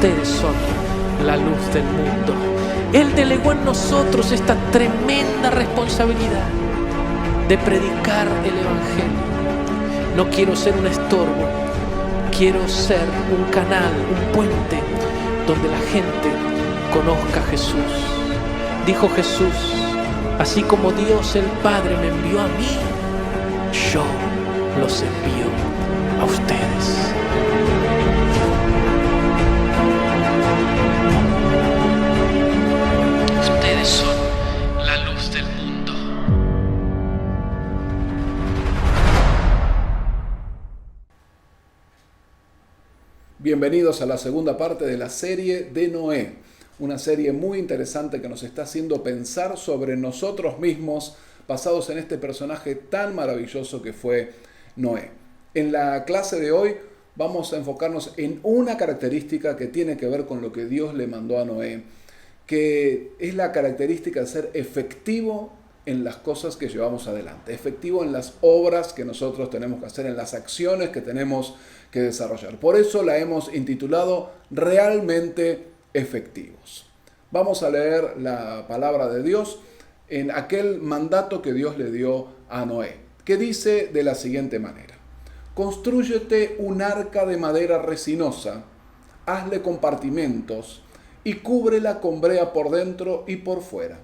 ustedes son la luz del mundo. Él delegó en nosotros esta tremenda responsabilidad de predicar el Evangelio. No quiero ser un estorbo, quiero ser un canal, un puente donde la gente conozca a Jesús. Dijo Jesús: así como Dios el Padre me envió a mí, yo los envío a ustedes. Ustedes son la luz del mundo. Bienvenidos a la segunda parte de la serie de Noé, una serie muy interesante que nos está haciendo pensar sobre nosotros mismos, basados en este personaje tan maravilloso que fue Noé. En la clase de hoy vamos a enfocarnos en una característica que tiene que ver con lo que Dios le mandó a Noé, que es la característica de ser efectivo en las cosas que llevamos adelante, efectivo en las obras que nosotros tenemos que hacer, en las acciones que tenemos que desarrollar. Por eso la hemos intitulado Realmente Efectivos. Vamos a leer la palabra de Dios en aquel mandato que Dios le dio a Noé, que dice de la siguiente manera: Constrúyete un arca de madera resinosa, hazle compartimentos y cúbrela con brea por dentro y por fuera.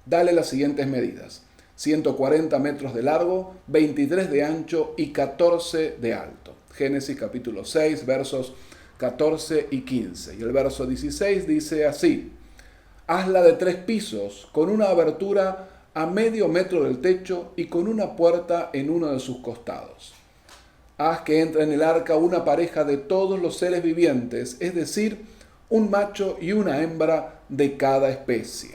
Dale las siguientes medidas: 140 metros de largo, 23 de ancho y 14 de alto. Génesis capítulo 6, versos 14 y 15. Y el verso 16 dice así: Hazla de 3 pisos, con una abertura a medio metro del techo y con una puerta en uno de sus costados. Haz que entre en el arca una pareja de todos los seres vivientes, es decir, un macho y una hembra de cada especie.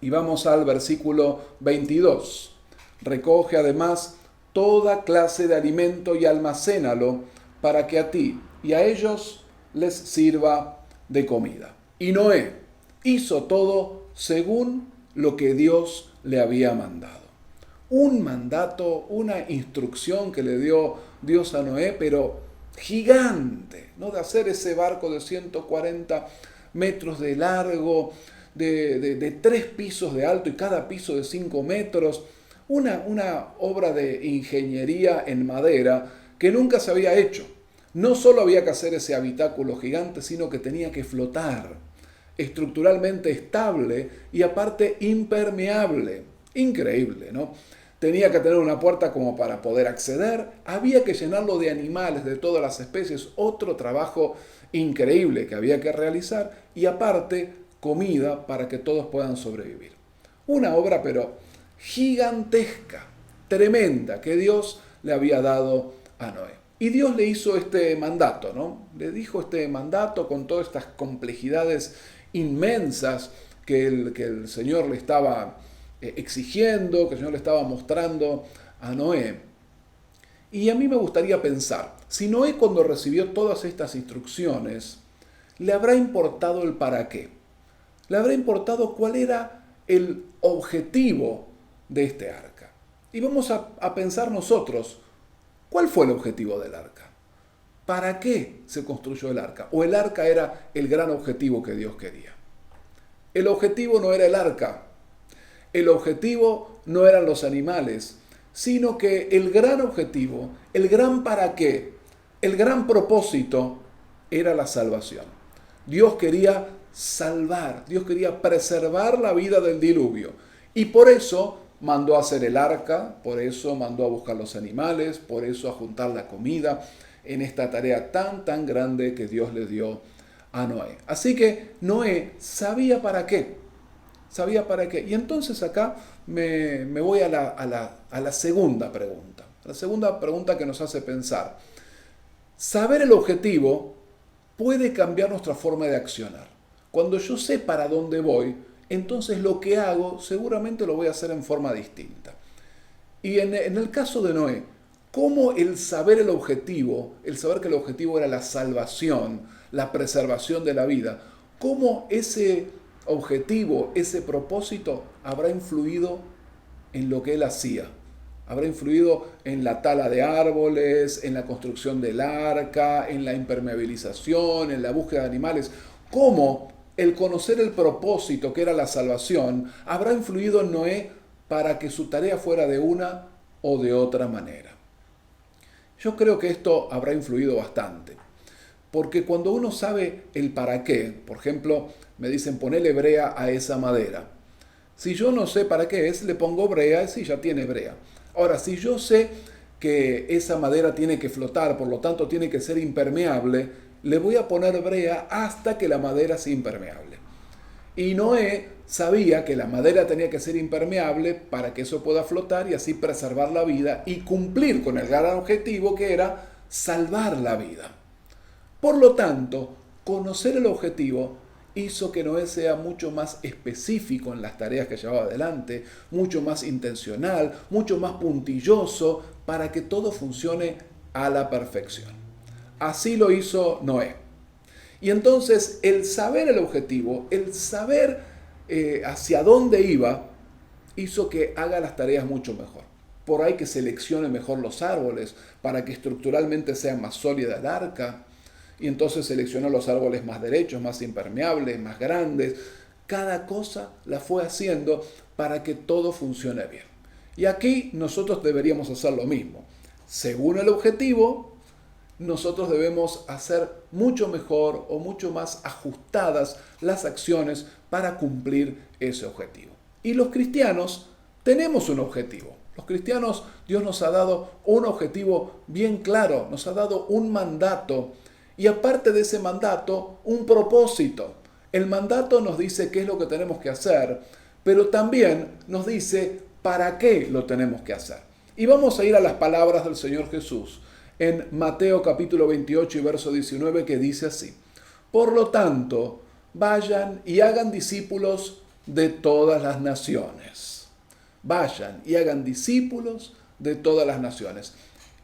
Y vamos al versículo 22. Recoge además toda clase de alimento y almacénalo para que a ti y a ellos les sirva de comida. Y Noé hizo todo según lo que Dios le había mandado. Un mandato, una instrucción que le dio Dios a Noé, pero gigante, ¿no? De hacer ese barco de 140 metros de largo, de 3 pisos de alto y cada piso de 5 metros. Una obra de ingeniería en madera que nunca se había hecho. No solo había que hacer ese habitáculo gigante, sino que tenía que flotar, estructuralmente estable y aparte impermeable. Increíble, ¿no? Tenía que tener una puerta como para poder acceder. Había que llenarlo de animales de todas las especies. Otro trabajo increíble que había que realizar. Y aparte, comida para que todos puedan sobrevivir. Una obra pero gigantesca, tremenda, que Dios le había dado a Noé. Y Dios le hizo este mandato, ¿no? Le dijo este mandato con todas estas complejidades inmensas que el Señor le estaba exigiendo, que el Señor le estaba mostrando a Noé. Y a mí me gustaría pensar, si Noé, cuando recibió todas estas instrucciones, le habrá importado el para qué. Le habrá importado cuál era el objetivo de este arca. Y vamos a pensar nosotros, ¿cuál fue el objetivo del arca? ¿Para qué se construyó el arca? ¿O el arca era el gran objetivo que Dios quería? El objetivo no era el arca. El objetivo no eran los animales, sino que el gran objetivo, el gran para qué, el gran propósito era la salvación. Dios quería salvar, Dios quería preservar la vida del diluvio. Y por eso mandó a hacer el arca, por eso mandó a buscar los animales, por eso a juntar la comida en esta tarea tan grande que Dios le dio a Noé. Así que Noé sabía para qué. Sabía para qué. Y entonces acá me voy a la segunda pregunta. La segunda pregunta que nos hace pensar. Saber el objetivo puede cambiar nuestra forma de accionar. Cuando yo sé para dónde voy, entonces lo que hago seguramente lo voy a hacer en forma distinta. Y en el caso de Noé, ¿cómo el saber el objetivo, el saber que el objetivo era la salvación, la preservación de la vida, cómo ese objetivo, ese propósito habrá influido en lo que él hacía Habrá influido en la tala de árboles, en la construcción del arca, en la impermeabilización, en la búsqueda de animales. ¿Cómo el conocer el propósito que era la salvación habrá influido en Noé para que su tarea fuera de una o de otra manera? Yo creo que esto habrá influido bastante. Porque cuando uno sabe el para qué, por ejemplo, me dicen ponele brea a esa madera. Si yo no sé para qué es, le pongo brea y sí, ya tiene brea. Ahora, si yo sé que esa madera tiene que flotar, por lo tanto tiene que ser impermeable, le voy a poner brea hasta que la madera sea impermeable. Y Noé sabía que la madera tenía que ser impermeable para que eso pueda flotar y así preservar la vida y cumplir con el gran objetivo que era salvar la vida. Por lo tanto, conocer el objetivo hizo que Noé sea mucho más específico en las tareas que llevaba adelante, mucho más intencional, mucho más puntilloso para que todo funcione a la perfección. Así lo hizo Noé. Y entonces el saber el objetivo, el saber hacia dónde iba, hizo que haga las tareas mucho mejor. Por ahí que seleccione mejor los árboles para que estructuralmente sea más sólida el arca. Y entonces seleccionó los árboles más derechos, más impermeables, más grandes. Cada cosa la fue haciendo para que todo funcione bien. Y aquí nosotros deberíamos hacer lo mismo. Según el objetivo, nosotros debemos hacer mucho mejor o mucho más ajustadas las acciones para cumplir ese objetivo. Y los cristianos tenemos un objetivo. Los cristianos, Dios nos ha dado un objetivo bien claro, nos ha dado un mandato. Y aparte de ese mandato, un propósito. El mandato nos dice qué es lo que tenemos que hacer, pero también nos dice para qué lo tenemos que hacer. Y vamos a ir a las palabras del Señor Jesús en Mateo capítulo 28 y verso 19 que dice así: por lo tanto, vayan y hagan discípulos de todas las naciones. Vayan y hagan discípulos de todas las naciones.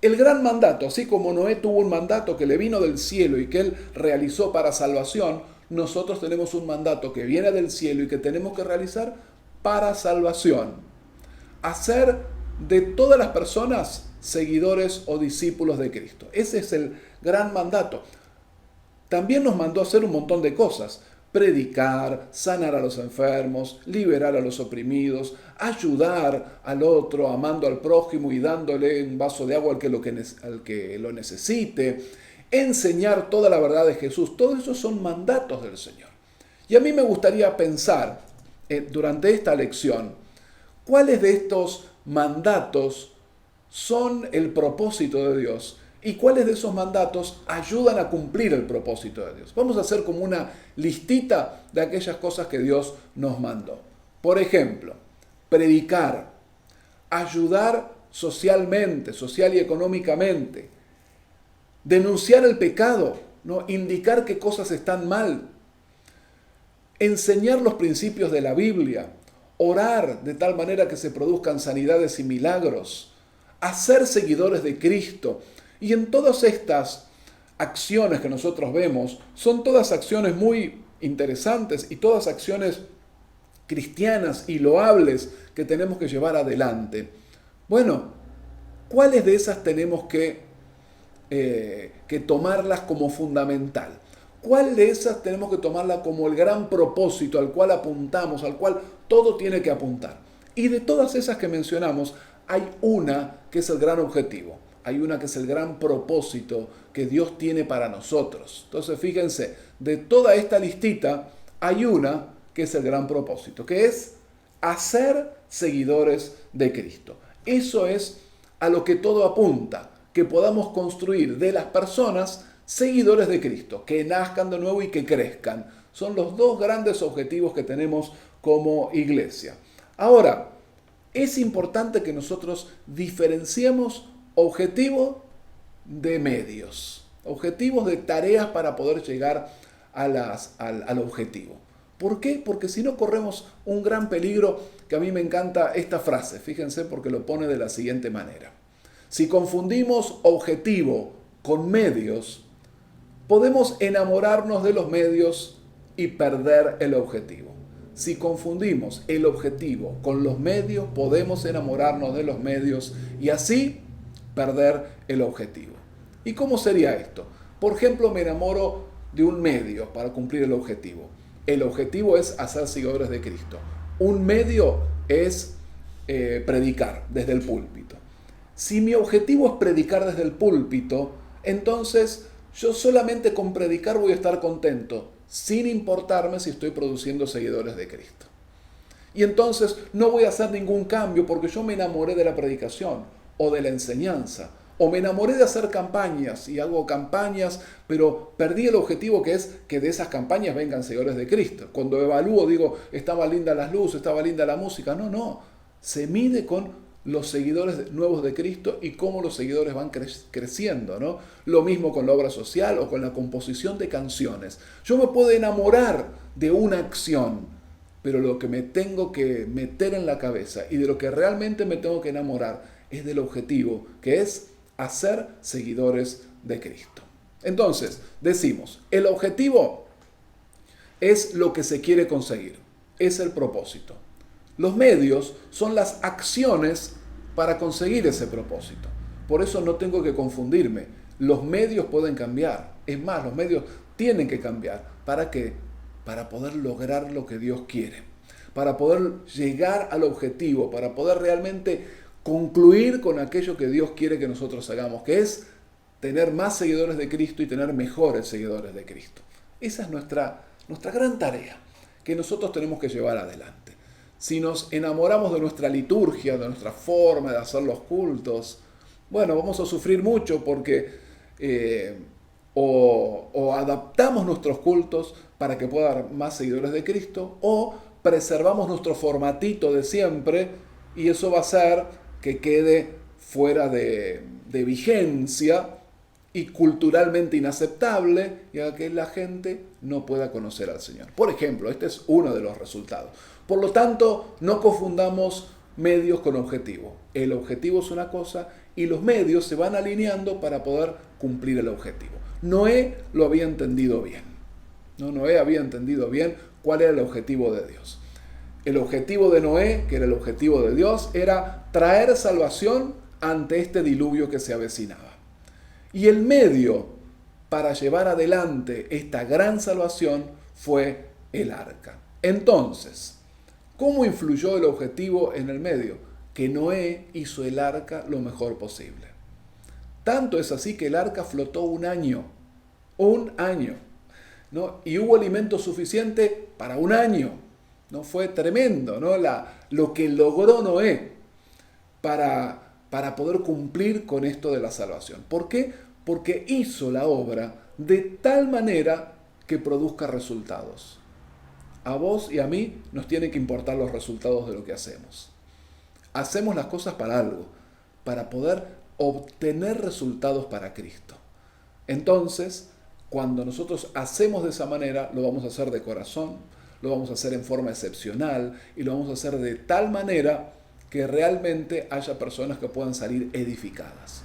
El gran mandato, así como Noé tuvo un mandato que le vino del cielo y que él realizó para salvación, nosotros tenemos un mandato que viene del cielo y que tenemos que realizar para salvación. Hacer de todas las personas seguidores o discípulos de Cristo. Ese es el gran mandato. También nos mandó a hacer un montón de cosas. Predicar, sanar a los enfermos, liberar a los oprimidos, ayudar al otro, amando al prójimo y dándole un vaso de agua al que lo necesite, enseñar toda la verdad de Jesús. Todos esos son mandatos del Señor. Y a mí me gustaría pensar durante esta lección, ¿cuáles de estos mandatos son el propósito de Dios? ¿Y cuáles de esos mandatos ayudan a cumplir el propósito de Dios? Vamos a hacer como una listita de aquellas cosas que Dios nos mandó. Por ejemplo, predicar, ayudar socialmente, social y económicamente, denunciar el pecado, ¿no? Indicar qué cosas están mal, enseñar los principios de la Biblia, orar de tal manera que se produzcan sanidades y milagros, hacer seguidores de Cristo. Y en todas estas acciones que nosotros vemos, son todas acciones muy interesantes y todas acciones cristianas y loables que tenemos que llevar adelante. Bueno, ¿cuáles de esas tenemos que tomarlas como fundamental? ¿Cuál de esas tenemos que tomarla como el gran propósito al cual apuntamos, al cual todo tiene que apuntar? Y de todas esas que mencionamos, hay una que es el gran objetivo. Hay una que es el gran propósito que Dios tiene para nosotros. Entonces, fíjense, de toda esta listita, hay una que es el gran propósito, que es hacer seguidores de Cristo. Eso es a lo que todo apunta, que podamos construir de las personas seguidores de Cristo, que nazcan de nuevo y que crezcan. Son los dos grandes objetivos que tenemos como iglesia. Ahora, es importante que nosotros diferenciemos objetivo de medios, objetivos de tareas para poder llegar al objetivo. ¿Por qué? Porque si no corremos un gran peligro, que a mí me encanta esta frase, fíjense porque lo pone de la siguiente manera. Si confundimos objetivo con medios, podemos enamorarnos de los medios y perder el objetivo. Si confundimos el objetivo con los medios, podemos enamorarnos de los medios y así perder el objetivo. ¿Y cómo sería esto? Por ejemplo, me enamoro de un medio para cumplir el objetivo. El objetivo es hacer seguidores de Cristo. Un medio es predicar desde el púlpito. Si mi objetivo es predicar desde el púlpito, entonces yo solamente con predicar voy a estar contento, sin importarme si estoy produciendo seguidores de Cristo. Y entonces no voy a hacer ningún cambio porque yo me enamoré de la predicación o de la enseñanza. O me enamoré de hacer campañas y hago campañas, pero perdí el objetivo que es que de esas campañas vengan seguidores de Cristo. Cuando evalúo digo, estaba linda las luces, estaba linda la música. No. Se mide con los seguidores nuevos de Cristo y cómo los seguidores van creciendo, ¿no? Lo mismo con la obra social o con la composición de canciones. Yo me puedo enamorar de una acción, pero lo que me tengo que meter en la cabeza y de lo que realmente me tengo que enamorar es del objetivo, que es hacer seguidores de Cristo. Entonces, decimos, el objetivo es lo que se quiere conseguir, es el propósito. Los medios son las acciones para conseguir ese propósito. Por eso no tengo que confundirme. Los medios pueden cambiar. Es más, los medios tienen que cambiar. ¿Para qué? Para poder lograr lo que Dios quiere. Para poder llegar al objetivo. Para poder realmente concluir con aquello que Dios quiere que nosotros hagamos. Que es tener más seguidores de Cristo y tener mejores seguidores de Cristo. Esa es nuestra gran tarea que nosotros tenemos que llevar adelante. Si nos enamoramos de nuestra liturgia, de nuestra forma de hacer los cultos, bueno, vamos a sufrir mucho porque o adaptamos nuestros cultos para que pueda haber más seguidores de Cristo, o preservamos nuestro formatito de siempre y eso va a hacer que quede fuera de vigencia y culturalmente inaceptable y haga que la gente no pueda conocer al Señor. Por ejemplo, este es uno de los resultados. Por lo tanto, no confundamos medios con objetivo. El objetivo es una cosa y los medios se van alineando para poder cumplir el objetivo. Noé lo había entendido bien. Noé había entendido bien cuál era el objetivo de Dios. El objetivo de Noé, que era el objetivo de Dios, era traer salvación ante este diluvio que se avecinaba. Y el medio para llevar adelante esta gran salvación fue el arca. Entonces, ¿cómo influyó el objetivo en el medio? Que Noé hizo el arca lo mejor posible. Tanto es así que el arca flotó un año, ¿no? Y hubo alimento suficiente para un año. ¿No? Fue tremendo, ¿no? Lo que logró Noé para poder cumplir con esto de la salvación. ¿Por qué? Porque hizo la obra de tal manera que produzca resultados. A vos y a mí nos tienen que importar los resultados de lo que hacemos. Hacemos las cosas para algo, para poder obtener resultados para Cristo. Entonces, cuando nosotros hacemos de esa manera, lo vamos a hacer de corazón, lo vamos a hacer en forma excepcional y lo vamos a hacer de tal manera que realmente haya personas que puedan salir edificadas,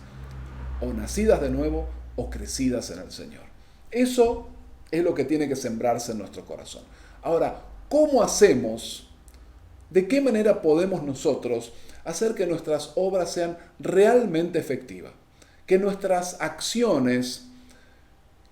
o nacidas de nuevo o crecidas en el Señor. Eso es lo que tiene que sembrarse en nuestro corazón. Ahora, ¿cómo hacemos? ¿De qué manera podemos nosotros hacer que nuestras obras sean realmente efectivas? Que nuestras acciones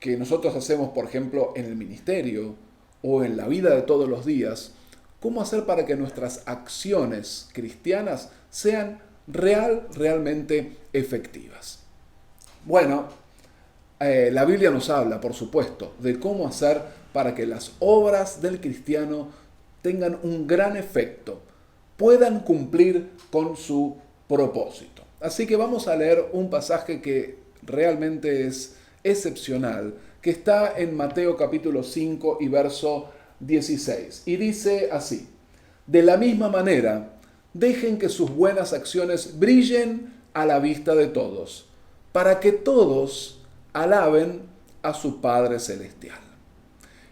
que nosotros hacemos, por ejemplo, en el ministerio o en la vida de todos los días, ¿cómo hacer para que nuestras acciones cristianas sean realmente efectivas? Bueno, la Biblia nos habla, por supuesto, de cómo hacer para que las obras del cristiano tengan un gran efecto, puedan cumplir con su propósito. Así que vamos a leer un pasaje que realmente es excepcional, que está en Mateo capítulo 5 y verso 16. Y dice así: de la misma manera, dejen que sus buenas acciones brillen a la vista de todos, para que todos alaben a su Padre Celestial.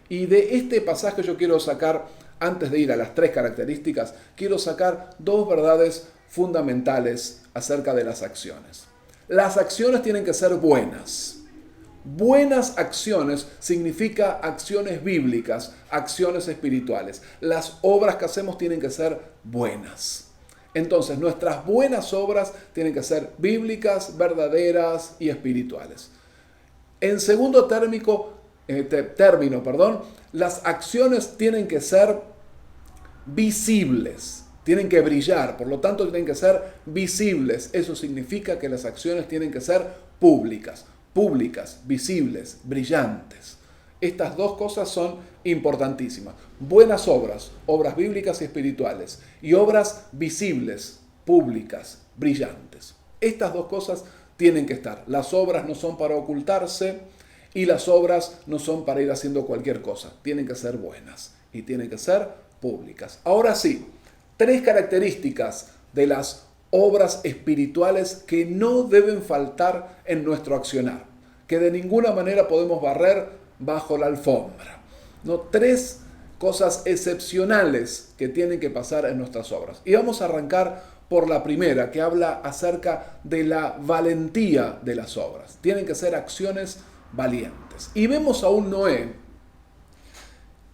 Y de este pasaje yo quiero sacar, antes de ir a las 3 características, quiero sacar 2 verdades fundamentales acerca de las acciones. Las acciones tienen que ser buenas. buenas acciones significa acciones bíblicas, acciones espirituales. Las obras que hacemos tienen que ser buenas. Entonces, nuestras buenas obras tienen que ser bíblicas, verdaderas y espirituales. En segundo término, las acciones tienen que ser visibles, tienen que brillar, por lo tanto tienen que ser visibles. Eso significa que las acciones tienen que ser públicas, visibles, brillantes. Estas dos cosas son importantísimas. Buenas obras, obras bíblicas y espirituales, y obras visibles, públicas, brillantes. Estas dos cosas tienen que estar. Las obras no son para ocultarse y las obras no son para ir haciendo cualquier cosa. Tienen que ser buenas y tienen que ser públicas. Ahora sí, 3 características de las obras espirituales que no deben faltar en nuestro accionar, que de ninguna manera podemos barrer bajo la alfombra. 3 cosas excepcionales que tienen que pasar en nuestras obras. Y vamos a arrancar por la primera, que habla acerca de la valentía de las obras. Tienen que ser acciones valientes. Y vemos a un Noé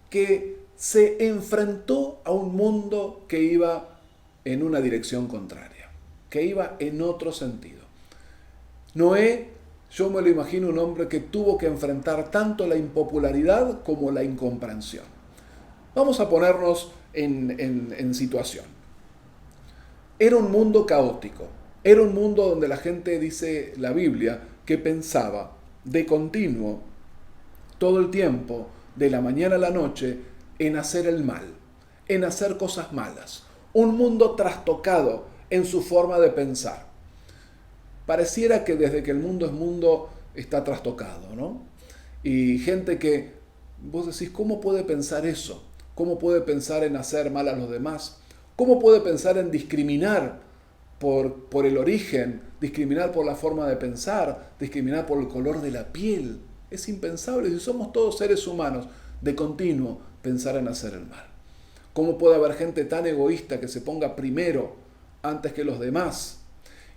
que se enfrentó a un mundo que iba en una dirección contraria, que iba en otro sentido. Noé, yo me lo imagino un hombre que tuvo que enfrentar tanto la impopularidad como la incomprensión. Vamos a ponernos en situación. Era un mundo caótico, era un mundo donde la gente, dice la Biblia, que pensaba de continuo, todo el tiempo, de la mañana a la noche, en hacer el mal, en hacer cosas malas. Un mundo trastocado en su forma de pensar. Pareciera que desde que el mundo es mundo está trastocado, ¿no? Y gente que vos decís, ¿cómo puede pensar eso? ¿Cómo puede pensar en hacer mal a los demás? ¿Cómo puede pensar en discriminar por el origen, discriminar por la forma de pensar, discriminar por el color de la piel? Es impensable. Si somos todos seres humanos, de continuo pensar en hacer el mal. ¿Cómo puede haber gente tan egoísta que se ponga primero antes que los demás?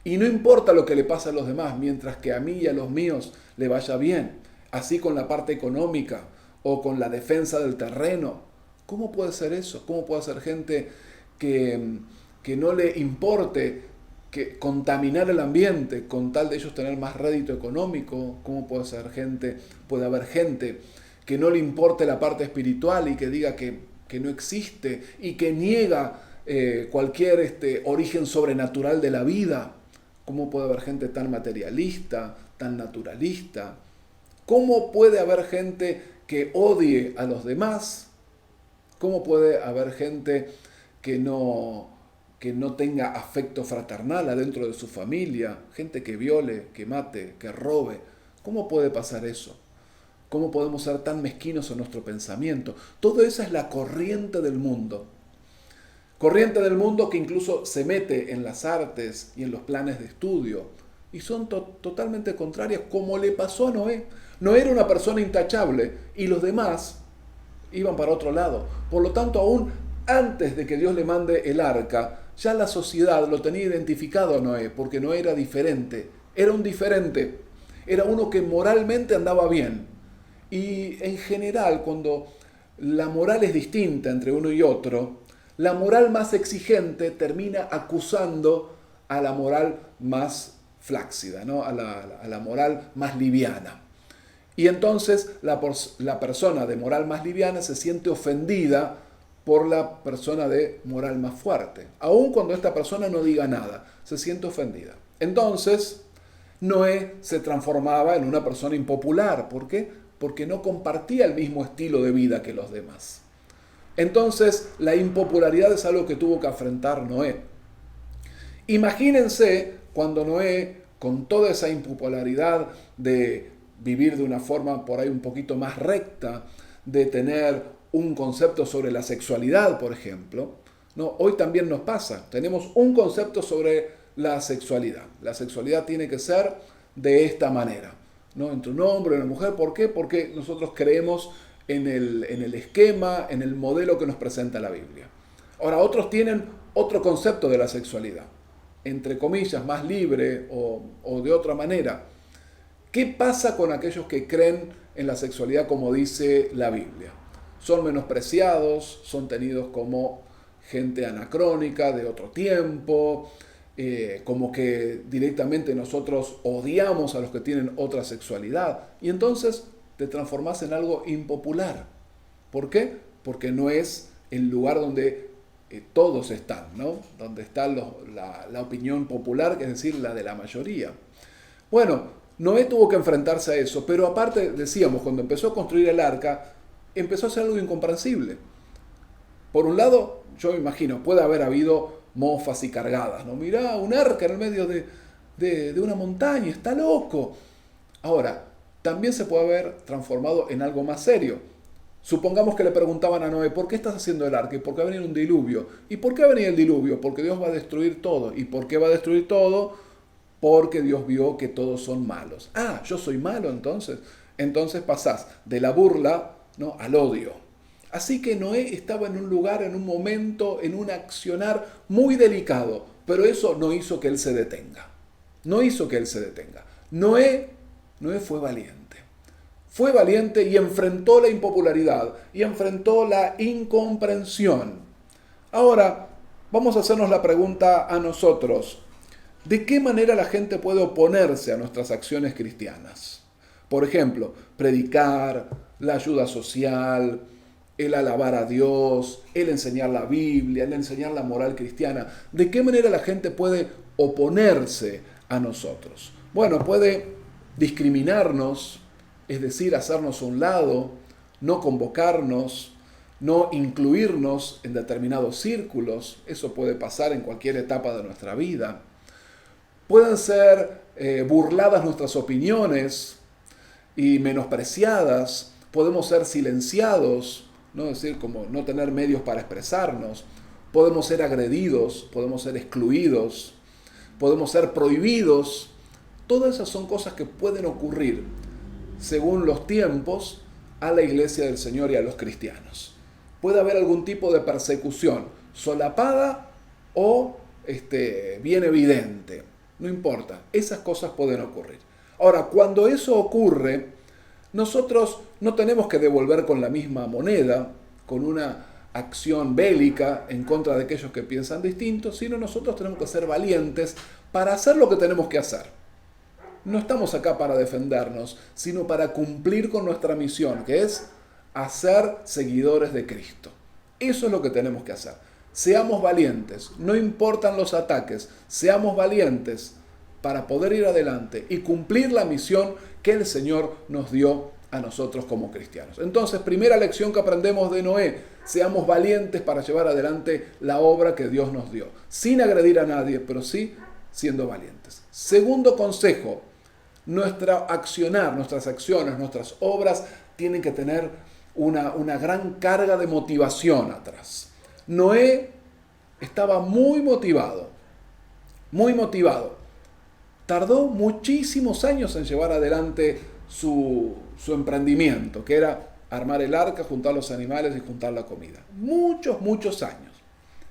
Y no importa lo que le pasa a los demás, mientras que a mí y a los míos le vaya bien. Así con la parte económica o con la defensa del terreno. ¿Cómo puede ser eso? ¿Cómo puede ser gente que no le importe que contaminar el ambiente con tal de ellos tener más rédito económico? ¿Cómo puede haber gente que no le importe la parte espiritual y que diga que no existe y que niega cualquier origen sobrenatural de la vida? ¿Cómo puede haber gente tan materialista, tan naturalista? ¿Cómo puede haber gente que odie a los demás? ¿Cómo puede haber gente que no tenga afecto fraternal adentro de su familia? Gente que viole, que mate, que robe. ¿Cómo puede pasar eso? ¿Cómo podemos ser tan mezquinos en nuestro pensamiento? Todo eso es la corriente del mundo. Corriente del mundo que incluso se mete en las artes y en los planes de estudio. Y son totalmente contrarias, como le pasó a Noé. Noé era una persona intachable y los demás iban para otro lado. Por lo tanto, aún antes de que Dios le mande el arca, ya la sociedad lo tenía identificado a Noé, porque Noé era diferente. Era un diferente. Era uno que moralmente andaba bien. Y en general, cuando la moral es distinta entre uno y otro, la moral más exigente termina acusando a la moral más flácida, ¿no? a la moral más liviana. Y entonces la persona de moral más liviana se siente ofendida por la persona de moral más fuerte. Aun cuando esta persona no diga nada, se siente ofendida. Entonces, Noé se transformaba en una persona impopular. ¿Por qué? Porque no compartía el mismo estilo de vida que los demás. Entonces, la impopularidad es algo que tuvo que afrontar Noé. Imagínense cuando Noé, con toda esa impopularidad de vivir de una forma por ahí un poquito más recta, de tener un concepto sobre la sexualidad, por ejemplo, ¿no? Hoy también nos pasa, tenemos un concepto sobre la sexualidad. La sexualidad tiene que ser de esta manera, ¿no? Entre un hombre y una mujer. ¿Por qué? Porque nosotros creemos en el esquema, en el modelo que nos presenta la Biblia. Ahora, otros tienen otro concepto de la sexualidad, entre comillas, más libre o de otra manera, ¿Qué pasa con aquellos que creen en la sexualidad como dice la Biblia? Son menospreciados, son tenidos como gente anacrónica de otro tiempo, como que directamente nosotros odiamos a los que tienen otra sexualidad. Y entonces te transformas en algo impopular. ¿Por qué? Porque no es el lugar donde todos están, ¿no? Donde está la opinión popular, que es decir, la de la mayoría. Bueno, Noé tuvo que enfrentarse a eso, pero aparte, decíamos, cuando empezó a construir el arca, empezó a ser algo incomprensible. Por un lado, yo me imagino, puede haber habido mofas y cargadas, ¿no? Mirá, un arca en el medio de una montaña, está loco. Ahora, también se puede haber transformado en algo más serio. Supongamos que le preguntaban a Noé, ¿por qué estás haciendo el arca? ¿Y por qué va a venir un diluvio? ¿Y por qué va a venir el diluvio? Porque Dios va a destruir todo. ¿Y por qué va a destruir todo? Porque Dios vio que todos son malos. Ah, yo soy malo entonces. Entonces pasás de la burla, ¿no?, al odio. Así que Noé estaba en un lugar, en un momento, en un accionar muy delicado. Pero eso no hizo que él se detenga. No hizo que él se detenga. Noé fue valiente. Fue valiente y enfrentó la impopularidad y enfrentó la incomprensión. Ahora, vamos a hacernos la pregunta a nosotros. ¿De qué manera la gente puede oponerse a nuestras acciones cristianas? Por ejemplo, predicar, la ayuda social, el alabar a Dios, el enseñar la Biblia, el enseñar la moral cristiana. ¿De qué manera la gente puede oponerse a nosotros? Bueno, puede discriminarnos, es decir, hacernos a un lado, no convocarnos, no incluirnos en determinados círculos. Eso puede pasar en cualquier etapa de nuestra vida. Pueden ser burladas nuestras opiniones y menospreciadas. Podemos ser silenciados, ¿no? Es decir, como no tener medios para expresarnos. Podemos ser agredidos, podemos ser excluidos, podemos ser prohibidos. Todas esas son cosas que pueden ocurrir según los tiempos a la iglesia del Señor y a los cristianos. Puede haber algún tipo de persecución solapada o bien evidente. No importa, esas cosas pueden ocurrir. Ahora, cuando eso ocurre, nosotros no tenemos que devolver con la misma moneda, con una acción bélica en contra de aquellos que piensan distinto, sino nosotros tenemos que ser valientes para hacer lo que tenemos que hacer. No estamos acá para defendernos, sino para cumplir con nuestra misión, que es hacer seguidores de Cristo. Eso es lo que tenemos que hacer. Seamos valientes, no importan los ataques, seamos valientes para poder ir adelante y cumplir la misión que el Señor nos dio a nosotros como cristianos. Entonces, primera lección que aprendemos de Noé, seamos valientes para llevar adelante la obra que Dios nos dio, sin agredir a nadie, pero sí siendo valientes. Segundo consejo, nuestra accionar, nuestras acciones, nuestras obras tienen que tener una gran carga de motivación atrás. Noé estaba muy motivado. Tardó muchísimos años en llevar adelante su emprendimiento, que era armar el arca, juntar los animales y juntar la comida. Muchos años.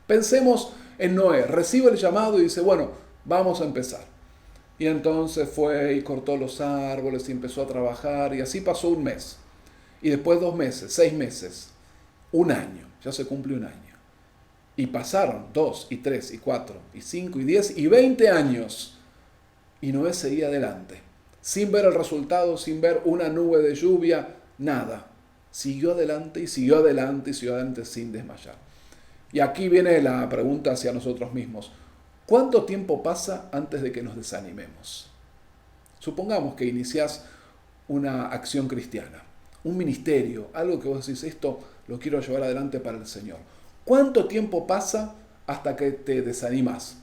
Pensemos en Noé, recibe el llamado y dice, bueno, vamos a empezar. Y entonces fue y cortó los árboles y empezó a trabajar y así pasó un mes. Y después 2 meses, 6 meses, un año, ya se cumple un año. Y pasaron 2 y 3 y 4 y 5 y 10 y 20 años. Y Noé seguía adelante, sin ver el resultado, sin ver una nube de lluvia, nada. Siguió adelante y siguió adelante y siguió adelante sin desmayar. Y aquí viene la pregunta hacia nosotros mismos. ¿Cuánto tiempo pasa antes de que nos desanimemos? Supongamos que iniciás una acción cristiana, un ministerio, algo que vos decís, esto lo quiero llevar adelante para el Señor. ¿Cuánto tiempo pasa hasta que te desanimas?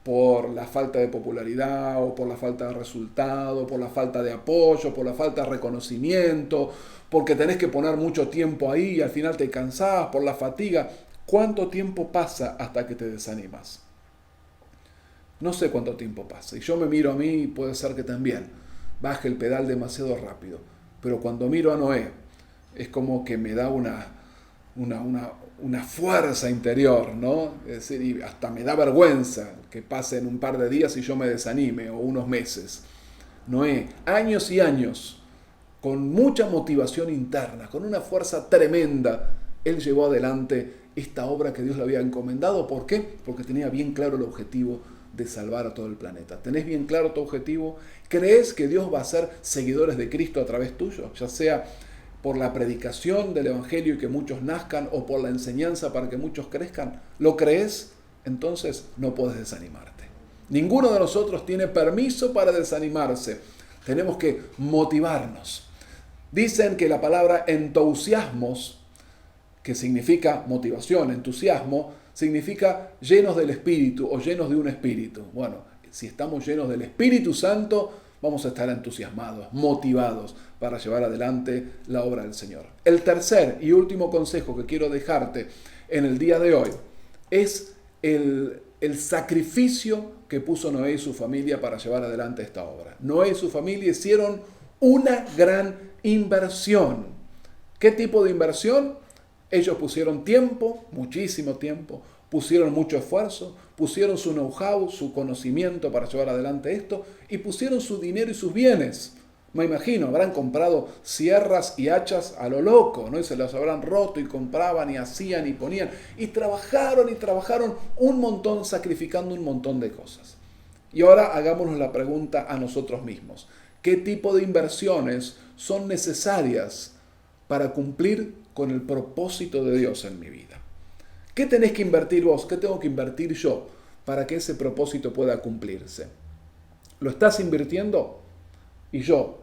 Por la falta de popularidad, o por la falta de resultado, por la falta de apoyo, por la falta de reconocimiento, porque tenés que poner mucho tiempo ahí y al final te cansás, por la fatiga. ¿Cuánto tiempo pasa hasta que te desanimas? No sé cuánto tiempo pasa. Y yo me miro a mí y puede ser que también baje el pedal demasiado rápido. Pero cuando miro a Noé, es como que me da una fuerza interior, ¿no? Es decir, y hasta me da vergüenza que pasen un par de días y yo me desanime, o unos meses. Noé, años y años, con mucha motivación interna, con una fuerza tremenda, él llevó adelante esta obra que Dios le había encomendado. ¿Por qué? Porque tenía bien claro el objetivo de salvar a todo el planeta. ¿Tenés bien claro tu objetivo? ¿Crees que Dios va a hacer seguidores de Cristo a través tuyo? Ya sea por la predicación del Evangelio y que muchos nazcan, o por la enseñanza para que muchos crezcan. ¿Lo crees? Entonces no puedes desanimarte. Ninguno de nosotros tiene permiso para desanimarse. Tenemos que motivarnos. Dicen que la palabra entusiasmos, que significa motivación, entusiasmo, significa llenos del Espíritu o llenos de un Espíritu. Bueno, si estamos llenos del Espíritu Santo, vamos a estar entusiasmados, motivados para llevar adelante la obra del Señor. El tercer y último consejo que quiero dejarte en el día de hoy es el sacrificio que puso Noé y su familia para llevar adelante esta obra. Noé y su familia hicieron una gran inversión. ¿Qué tipo de inversión? Ellos pusieron tiempo, muchísimo tiempo, pusieron mucho esfuerzo, pusieron su know-how, su conocimiento para llevar adelante esto, y pusieron su dinero y sus bienes. Me imagino, habrán comprado sierras y hachas a lo loco, ¿no? Y se las habrán roto y compraban y hacían y ponían. Y trabajaron un montón, sacrificando un montón de cosas. Y ahora hagámonos la pregunta a nosotros mismos. ¿Qué tipo de inversiones son necesarias para cumplir con el propósito de Dios en mi vida? ¿Qué tenés que invertir vos? ¿Qué tengo que invertir yo para que ese propósito pueda cumplirse? ¿Lo estás invirtiendo? ¿Y yo?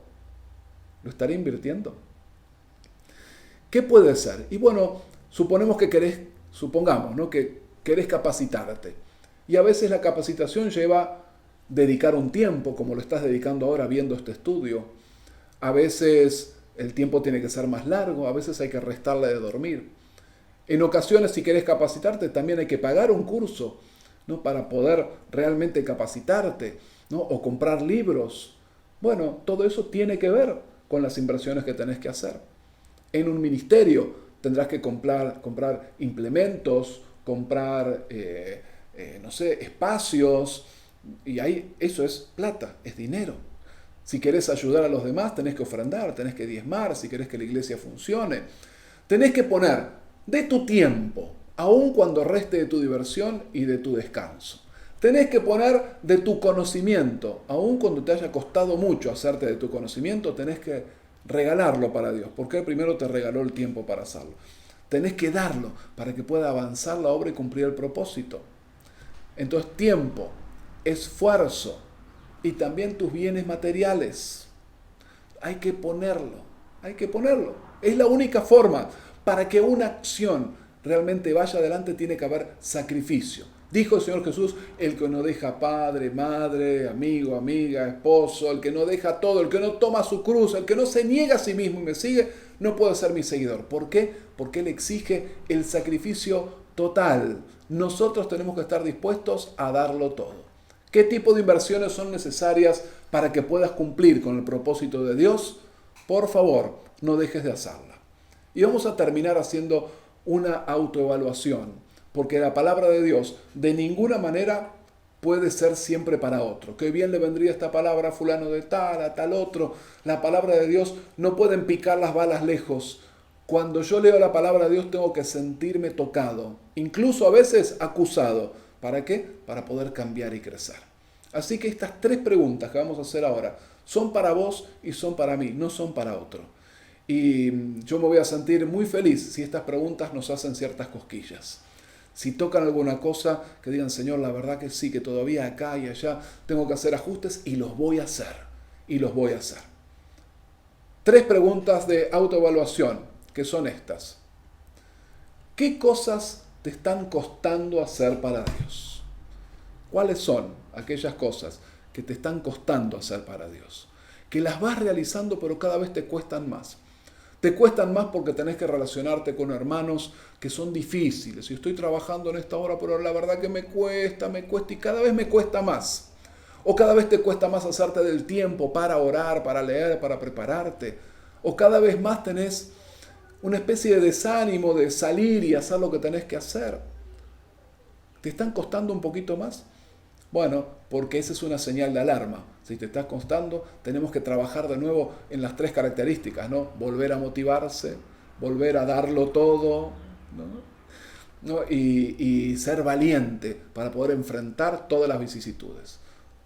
¿Lo estaré invirtiendo? ¿Qué puede ser? Y bueno, supongamos ¿no? que querés capacitarte. Y a veces la capacitación lleva dedicar un tiempo, como lo estás dedicando ahora viendo este estudio. A veces el tiempo tiene que ser más largo, a veces hay que restarle de dormir. En ocasiones, si querés capacitarte, también hay que pagar un curso, ¿no? Para poder realmente capacitarte, ¿no? O comprar libros. Bueno, todo eso tiene que ver con las inversiones que tenés que hacer. En un ministerio tendrás que comprar implementos, comprar, espacios, y ahí eso es plata, es dinero. Si querés ayudar a los demás, tenés que ofrendar, tenés que diezmar, si querés que la iglesia funcione. Tenés que poner de tu tiempo, aun cuando reste de tu diversión y de tu descanso. Tenés que poner de tu conocimiento, aun cuando te haya costado mucho hacerte de tu conocimiento, tenés que regalarlo para Dios, porque Él primero te regaló el tiempo para hacerlo. Tenés que darlo para que pueda avanzar la obra y cumplir el propósito. Entonces, tiempo, esfuerzo y también tus bienes materiales. Hay que ponerlo. Es la única forma. Para que una acción realmente vaya adelante tiene que haber sacrificio. Dijo el Señor Jesús, el que no deja padre, madre, amigo, amiga, esposo, el que no deja todo, el que no toma su cruz, el que no se niega a sí mismo y me sigue, no puede ser mi seguidor. ¿Por qué? Porque Él exige el sacrificio total. Nosotros tenemos que estar dispuestos a darlo todo. ¿Qué tipo de inversiones son necesarias para que puedas cumplir con el propósito de Dios? Por favor, no dejes de hacerla. Y vamos a terminar haciendo una autoevaluación, porque la palabra de Dios de ninguna manera puede ser siempre para otro. Qué bien le vendría esta palabra a fulano de tal, a tal otro. La palabra de Dios no pueden picar las balas lejos. Cuando yo leo la palabra de Dios tengo que sentirme tocado, incluso a veces acusado. ¿Para qué? Para poder cambiar y crecer. Así que estas 3 preguntas que vamos a hacer ahora son para vos y son para mí, no son para otro. Y yo me voy a sentir muy feliz si estas preguntas nos hacen ciertas cosquillas. Si tocan alguna cosa, que digan, Señor, la verdad que sí, que todavía acá y allá tengo que hacer ajustes y los voy a hacer. 3 preguntas de autoevaluación, que son estas. ¿Qué cosas te están costando hacer para Dios? ¿Cuáles son aquellas cosas que te están costando hacer para Dios? Que las vas realizando, pero cada vez te cuestan más. Te cuestan más porque tenés que relacionarte con hermanos que son difíciles. Y estoy trabajando en esta hora, pero la verdad que me cuesta y cada vez me cuesta más. O cada vez te cuesta más hacerte del tiempo para orar, para leer, para prepararte. O cada vez más tenés una especie de desánimo de salir y hacer lo que tenés que hacer. ¿Te están costando un poquito más? Bueno, porque esa es una señal de alarma. Si te estás costando, tenemos que trabajar de nuevo en las 3 características, ¿no? Volver a motivarse, volver a darlo todo, ¿no? Y ser valiente para poder enfrentar todas las vicisitudes.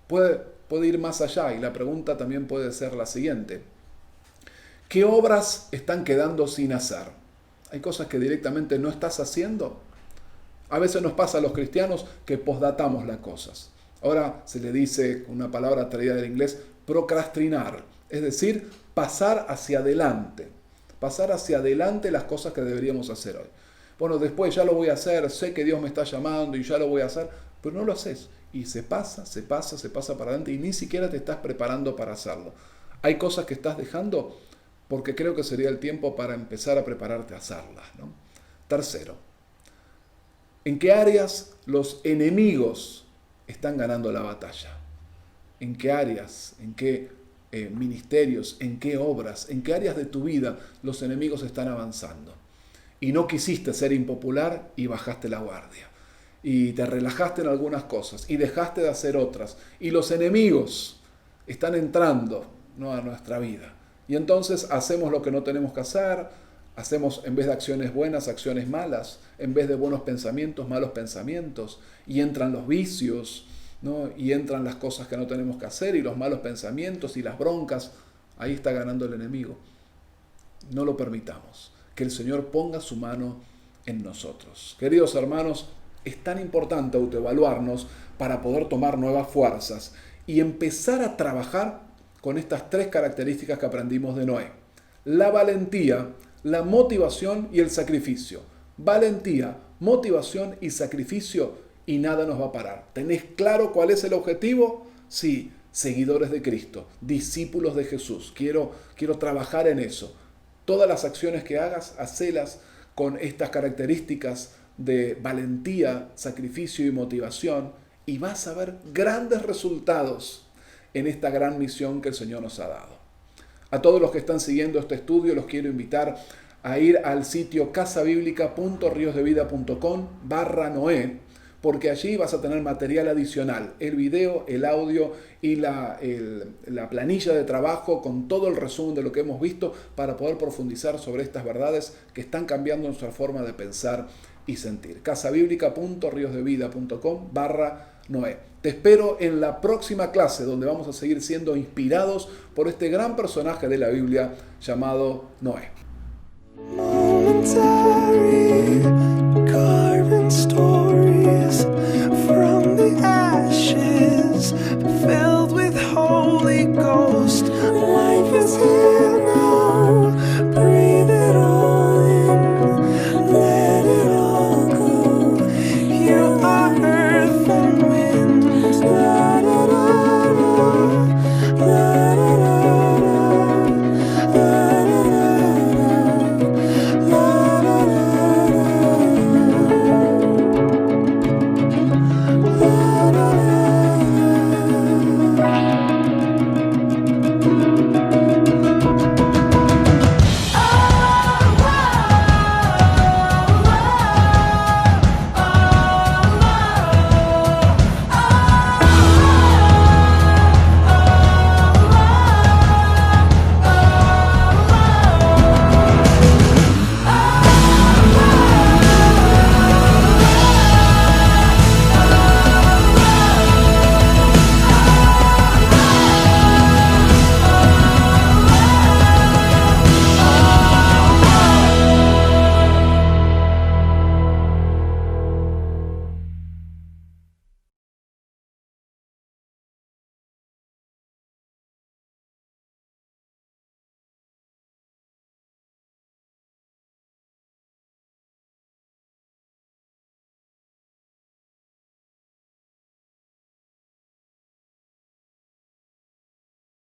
Puede ir más allá y la pregunta también puede ser la siguiente. ¿Qué obras están quedando sin hacer? ¿Hay cosas que directamente no estás haciendo? A veces nos pasa a los cristianos que posdatamos las cosas. Ahora se le dice, una palabra traída del inglés, procrastinar, es decir, pasar hacia adelante las cosas que deberíamos hacer hoy. Bueno, después ya lo voy a hacer, sé que Dios me está llamando y ya lo voy a hacer, pero no lo haces. Y se pasa para adelante y ni siquiera te estás preparando para hacerlo. Hay cosas que estás dejando porque creo que sería el tiempo para empezar a prepararte a hacerlas, ¿no? Tercero, ¿en qué áreas los enemigos están ganando la batalla? ¿En qué áreas, en qué ministerios, en qué obras, en qué áreas de tu vida los enemigos están avanzando? Y no quisiste ser impopular y bajaste la guardia. Y te relajaste en algunas cosas y dejaste de hacer otras. Y los enemigos están entrando, ¿no?, a nuestra vida. Y entonces hacemos lo que no tenemos que hacer, hacemos en vez de acciones buenas, acciones malas, en vez de buenos pensamientos, malos pensamientos, y entran los vicios, ¿no?, y entran las cosas que no tenemos que hacer, y los malos pensamientos y las broncas. Ahí está ganando el enemigo. No lo permitamos. Que el Señor ponga su mano en nosotros. Queridos hermanos, es tan importante autoevaluarnos para poder tomar nuevas fuerzas y empezar a trabajar con estas 3 características que aprendimos de Noé. La valentía, la motivación y el sacrificio. Valentía, motivación y sacrificio, y nada nos va a parar. ¿Tenés claro cuál es el objetivo? Sí, seguidores de Cristo, discípulos de Jesús. Quiero trabajar en eso. Todas las acciones que hagas, hacelas con estas características de valentía, sacrificio y motivación, y vas a ver grandes resultados en esta gran misión que el Señor nos ha dado. A todos los que están siguiendo este estudio los quiero invitar a ir al sitio casabiblica.riosdevida.com/Noé, porque allí vas a tener material adicional, el video, el audio y la planilla de trabajo con todo el resumen de lo que hemos visto para poder profundizar sobre estas verdades que están cambiando nuestra forma de pensar y sentir. casabiblica.riosdevida.com/Noé. Te espero en la próxima clase donde vamos a seguir siendo inspirados por este gran personaje de la Biblia llamado Noé.